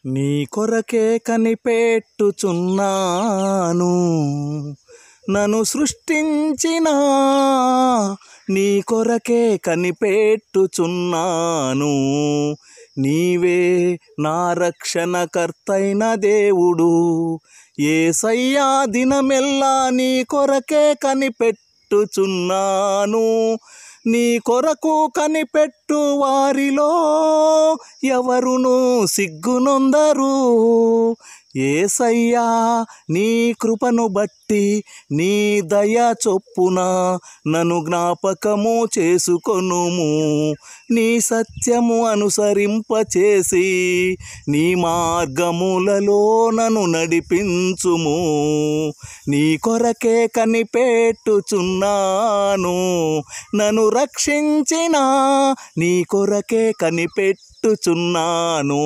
నీ కొరకే కనిపెట్టుచున్నాను, నన్ను సృష్టించిన నీ కొరకే కనిపెట్టుచున్నాను. నీవే నా రక్షణకర్తైన దేవుడు యేసయ్యా, దినమెల్లా నీ కొరకే కనిపెట్టుచున్నాను. నీ కొరకు కనిపెట్టు వారిలో ఎవరును సిగ్గునొందరు. యేసయ్యా, నీ కృపను బట్టి నీ దయ చొప్పున నన్ను జ్ఞాపకము చేసుకొనుము. నీ సత్యము అనుసరింపచేసి నీ మార్గములలో నన్ను నడిపించుము. నీ కొరకే కనిపెట్టుచున్నాను, నన్ను రక్షించిన నీ కొరకే కనిపెట్టుచున్నాను.